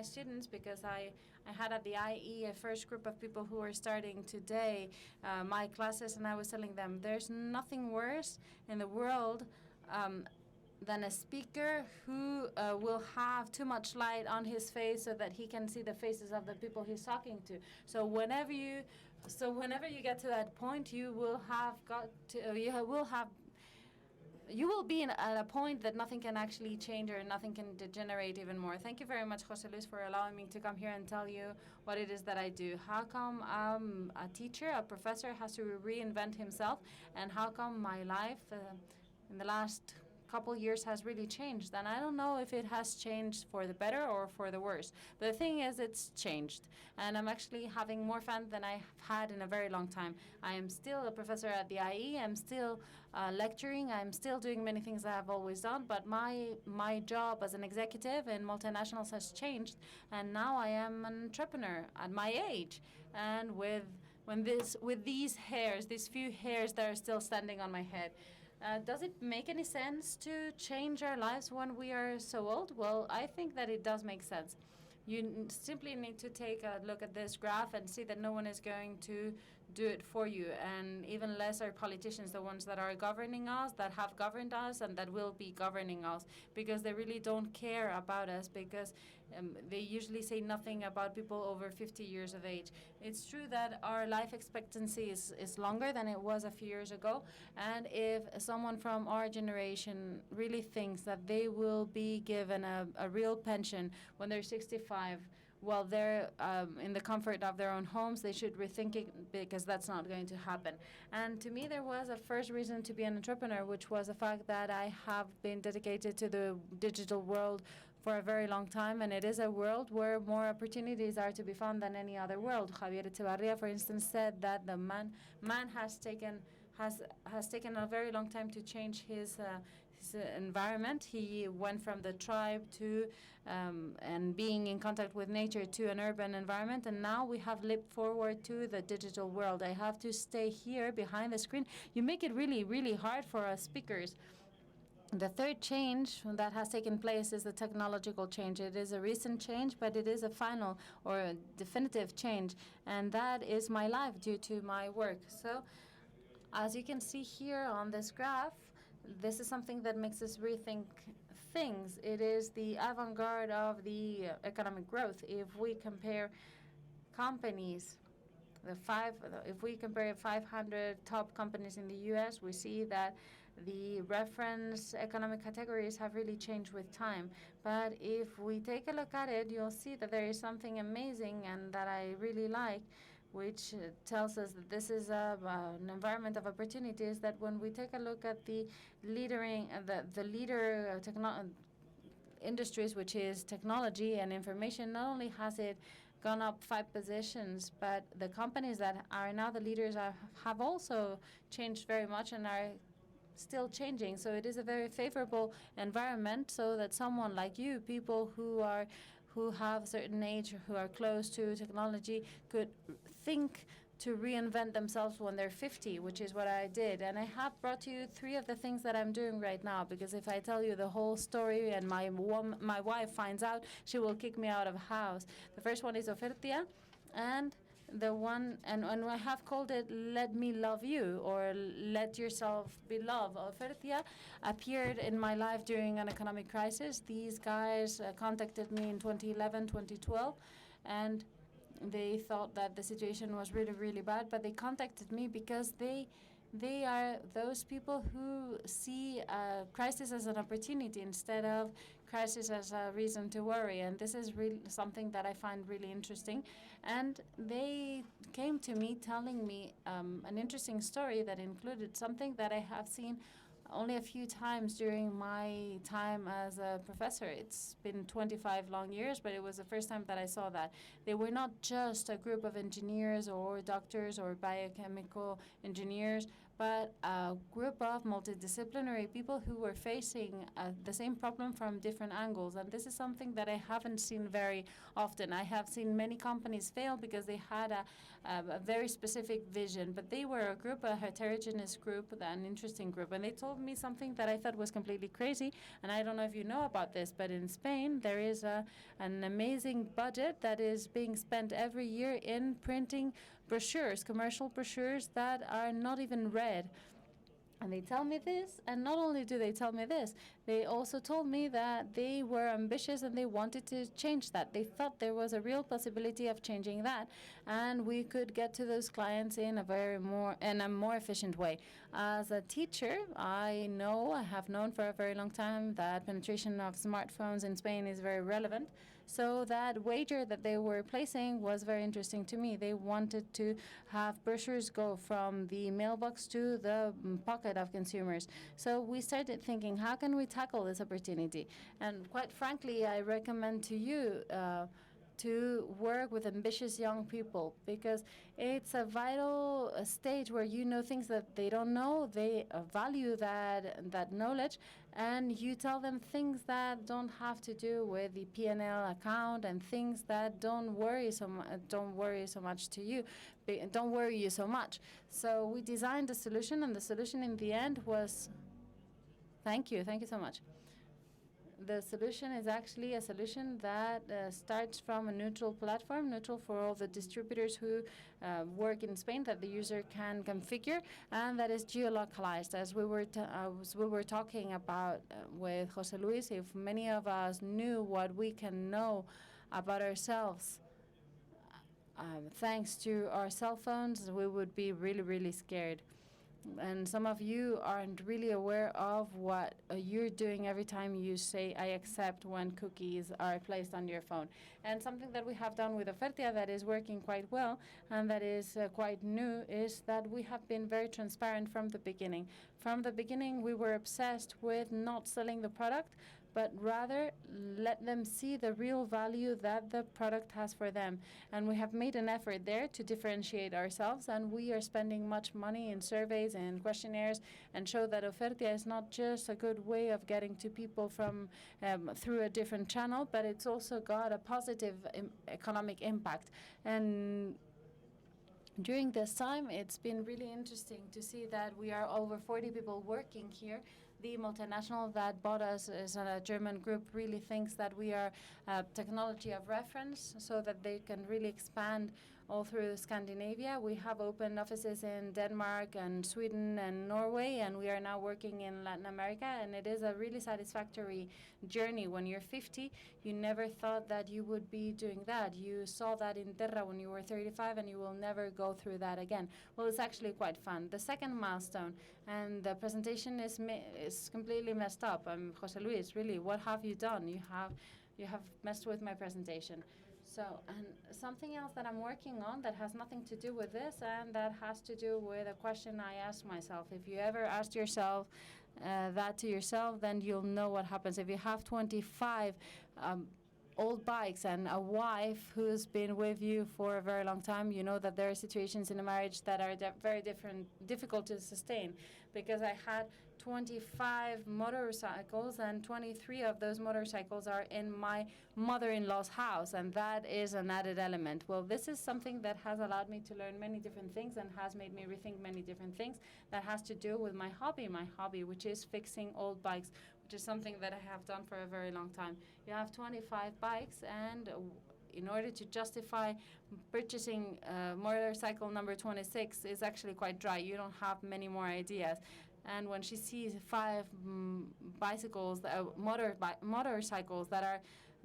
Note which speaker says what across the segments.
Speaker 1: my students, because I had at the IE a first group of people who were starting today my classes, and I was telling them there's nothing worse in the world than a speaker who will have too much light on his face so that he can see the faces of the people he's talking to. So whenever you get to that point, you will be at a point that nothing can actually change or nothing can degenerate even more. Thank you very much, José Luis, for allowing me to come here and tell you what it is that I do. How come a teacher, a professor, has to reinvent himself, and how come my life in the last couple years has really changed? And I don't know if it has changed for the better or for the worse. But the thing is, it's changed. And I'm actually having more fun than I've had in a very long time. I am still a professor at the IE. I'm still lecturing. I'm still doing many things that I've always done. But my job as an executive in multinationals has changed. And now I am an entrepreneur at my age. And with these hairs, these few hairs that are still standing on my head. Does it make any sense to change our lives when we are so old? Well, I think that it does make sense. You simply need to take a look at this graph and see that no one is going to do it for you, and even less are politicians, the ones that are governing us, that have governed us, and that will be governing us, because they really don't care about us, because they usually say nothing about people over 50 years of age. It's true that our life expectancy is longer than it was a few years ago, and if someone from our generation really thinks that they will be given a real pension when they're 65, while they're in the comfort of their own homes, they should rethink it, because that's not going to happen. And to me, there was a first reason to be an entrepreneur, which was the fact that I have been dedicated to the digital world for a very long time, and it is a world where more opportunities are to be found than any other world. Javier Echevarria, for instance, said that the man has taken a very long time to change his environment. He went from the tribe to and being in contact with nature to an urban environment, and now we have leaped forward to the digital world. I have to stay here behind the screen. You make it really, really hard for us speakers. The third change that has taken place is the technological change. It is a recent change, but it is a final or a definitive change, and that is my life due to my work. So, as you can see here on this graph, this is something that makes us rethink things. It is the avant-garde of the economic growth. If we compare companies, if we compare 500 top companies in the U.S., we see that the reference economic categories have really changed with time. But if we take a look at it, you'll see that there is something amazing and that I really like, which tells us that this is an environment of opportunities, that when we take a look at the leader industries, which is technology and information, not only has it gone up 5 positions, but the companies that are now the leaders have also changed very much and are still changing. So it is a very favorable environment, so that someone like you, people who have a certain age, who are close to technology, could think to reinvent themselves when they're 50, which is what I did. And I have brought you 3 of the things that I'm doing right now, because if I tell you the whole story and my wife finds out, she will kick me out of the house. The first one is Ofertia, and I have called it Let Me Love You, or Let Yourself Be Loved. Ofertia appeared in my life during an economic crisis. These guys contacted me in 2011, 2012, and they thought that the situation was really, really bad, but they contacted me because they are those people who see crisis as an opportunity instead of crisis as a reason to worry. And this is really something that I find really interesting. And they came to me telling me an interesting story that included something that I have seen only a few times during my time as a professor. It's been 25 long years, but it was the first time that I saw that. They were not just a group of engineers or doctors or biochemical engineers, but a group of multidisciplinary people who were facing the same problem from different angles. And this is something that I haven't seen very often. I have seen many companies fail because they had a very specific vision, but they were a group, a heterogeneous group, an interesting group. And they told me something that I thought was completely crazy. And I don't know if you know about this, but in Spain, there is an amazing budget that is being spent every year in printing brochures, commercial brochures that are not even read. And they tell me this, and not only do they tell me this, they also told me that they were ambitious and they wanted to change that. They thought there was a real possibility of changing that, and we could get to those clients in a more efficient way. As a teacher, I have known for a very long time that penetration of smartphones in Spain is very relevant. So that wager that they were placing was very interesting to me. They wanted to have brochures go from the mailbox to the pocket of consumers. So we started thinking, how can we tackle this opportunity? And quite frankly, I recommend to you to work with ambitious young people, because it's a vital stage where you know things that they don't know. They value that knowledge, and you tell them things that don't have to do with the P&L account and things that don't worry you so much. So we designed a solution, and the solution in the end was, thank you so much. The solution is actually a solution that starts from a neutral platform, neutral for all the distributors who work in Spain, that the user can configure, and that is geolocalized. As we were talking about with José Luis, if many of us knew what we can know about ourselves thanks to our cell phones, we would be really, really scared. And some of you aren't really aware of what you're doing every time you say I accept when cookies are placed on your phone. And something that we have done with Ofertia that is working quite well and that is quite new is that we have been very transparent from the beginning. From the beginning, we were obsessed with not selling the product, but rather let them see the real value that the product has for them. And we have made an effort there to differentiate ourselves, and we are spending much money in surveys and questionnaires and show that Ofertia is not just a good way of getting to people from through a different channel, but it's also got a positive economic impact. And during this time, it's been really interesting to see that we are over 40 people working here. The multinational that bought us is a German group, really thinks that we are technology of reference so that they can really expand all through Scandinavia. We have opened offices in Denmark and Sweden and Norway, and we are now working in Latin America, and it is a really satisfactory journey. When you're 50, you never thought that you would be doing that. You saw that in Terra when you were 35, and you will never go through that again. Well, it's actually quite fun. The second milestone, and the presentation is completely messed up. José Luis, really, what have you done? You have messed with my presentation. So, and something else that I'm working on that has nothing to do with this, and that has to do with a question I asked myself. If you ever asked yourself that to yourself, then you'll know what happens. If you have 25 old bikes and a wife who's been with you for a very long time, you know that there are situations in a marriage that are very difficult to sustain. Because I had 25 motorcycles, and 23 of those motorcycles are in my mother-in-law's house, and that is an added element. Well, this is something that has allowed me to learn many different things and has made me rethink many different things that has to do with my hobby, which is fixing old bikes, which is something that I have done for a very long time. You have 25 bikes, and in order to justify purchasing motorcycle number 26 is actually quite dry. You don't have many more ideas. And when she sees 5 bicycles, motorcycles that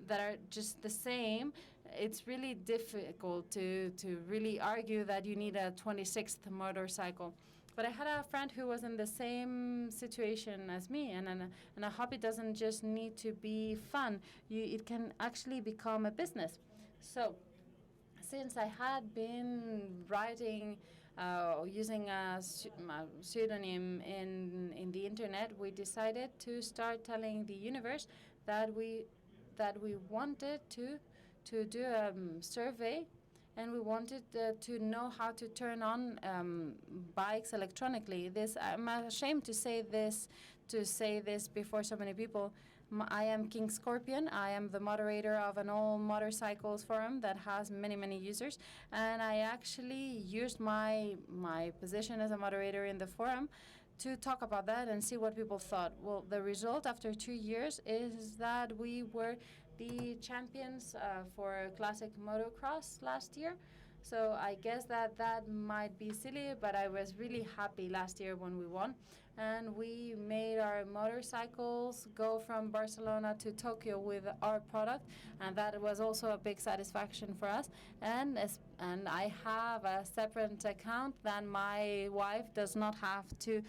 Speaker 1: are just the same, it's really difficult to really argue that you need a 26th motorcycle. But I had a friend who was in the same situation as me, and a hobby doesn't just need to be fun. It can actually become a business. So since I had been writing using a pseudonym in the internet, we decided to start telling the universe that we wanted to do a survey and we wanted to know how to turn on bikes electronically. I'm ashamed to say this before so many people. I am King Scorpion. I am the moderator of an all motorcycles forum that has many, many users. And I actually used my position as a moderator in the forum to talk about that and see what people thought. Well, the result after 2 years is that we were the champions for classic motocross last year. So I guess that might be silly, but I was really happy last year when we won. And we made our motorcycles go from Barcelona to Tokyo with our product, and that was also a big satisfaction for us. And I have a separate account that my wife does not have to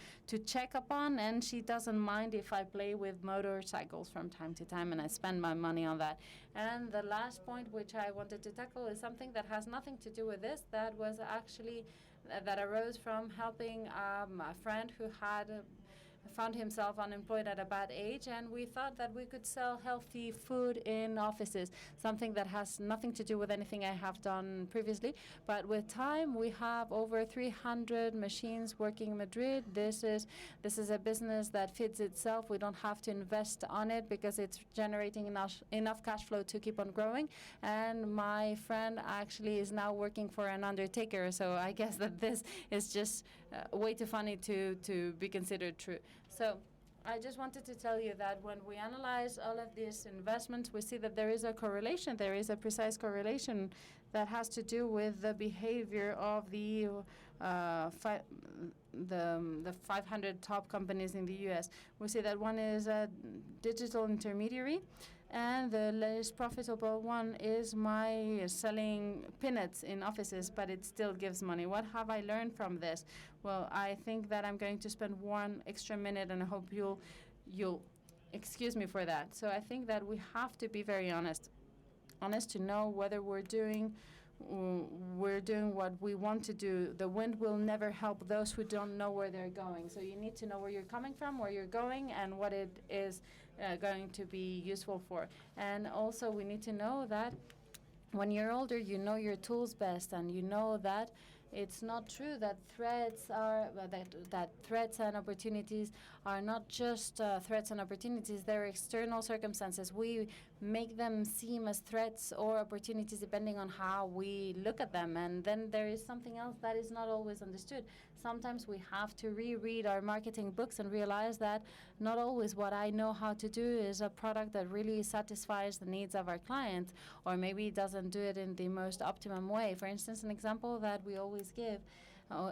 Speaker 1: check upon, and she doesn't mind if I play with motorcycles from time to time, and I spend my money on that. And the last point which I wanted to tackle is something that has nothing to do with this, that was actually that arose from helping a friend who had found himself unemployed at a bad age, and we thought that we could sell healthy food in offices, something that has nothing to do with anything I have done previously. But with time, we have over 300 machines working in Madrid. This is a business that feeds itself. We don't have to invest on it because it's generating enough cash flow to keep on growing. And my friend actually is now working for an Undertaker, so I guess that this is just way too funny to be considered true. So I just wanted to tell you that when we analyze all of these investments, we see that there is a correlation. There is a precise correlation that has to do with the behavior of the 500 top companies in the U.S. We see that one is a digital intermediary, and the least profitable one is my selling peanuts in offices, but it still gives money. What have I learned from this? Well, I think that I'm going to spend 1 extra minute, and I hope you'll excuse me for that. So I think that we have to be very honest to know whether we're doing what we want to do. The wind will never help those who don't know where they're going. So you need to know where you're coming from, where you're going, and what it is going to be useful for. And also we need to know that when you're older, you know your tools best, and you know that it's not true that threats and opportunities are not just threats and opportunities. They're external circumstances. We make them seem as threats or opportunities depending on how we look at them. And then there is something else that is not always understood. Sometimes we have to reread our marketing books and realize that not always what I know how to do is a product that really satisfies the needs of our clients, or maybe doesn't do it in the most optimum way. For instance, an example that we always give,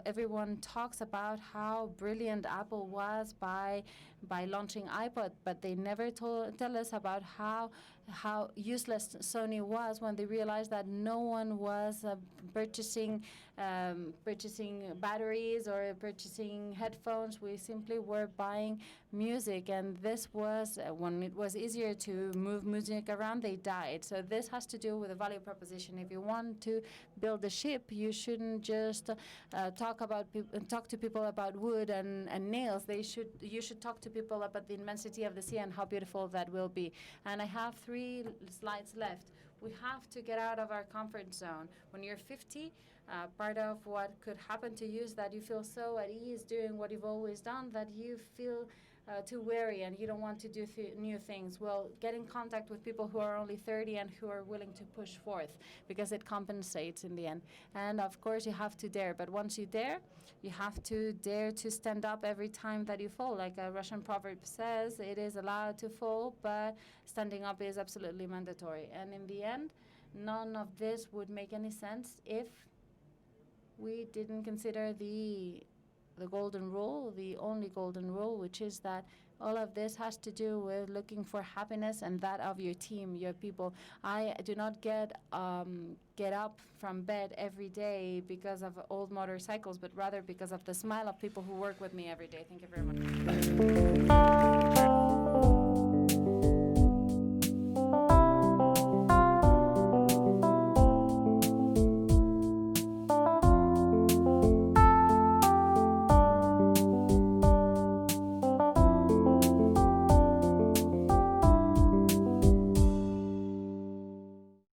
Speaker 1: everyone talks about how brilliant Apple was by launching iPod, but they never tell us about how useless Sony was when they realized that no one was purchasing batteries or purchasing headphones. We simply were buying music, and this was when it was easier to move music around, they died. So this has to do with the value proposition. If you want to build a ship, you shouldn't just talk to people about wood and nails. You should talk to people about the immensity of the sea and how beautiful that will be. And I have 3 slides left. We have to get out of our comfort zone. When you're 50, part of what could happen to you is that you feel so at ease doing what you've always done that you feel too wary and you don't want to do new things. Well, get in contact with people who are only 30 and who are willing to push forth, because it compensates in the end. And of course, you have to dare. But once you dare, you have to dare to stand up every time that you fall. Like a Russian proverb says, it is allowed to fall, but standing up is absolutely mandatory. And in the end, none of this would make any sense if we didn't consider the golden rule, the only golden rule, which is that all of this has to do with looking for happiness and that of your team, your people. I do not get up from bed every day because of old motorcycles, but rather because of the smile of people who work with me every day. Thank you very much.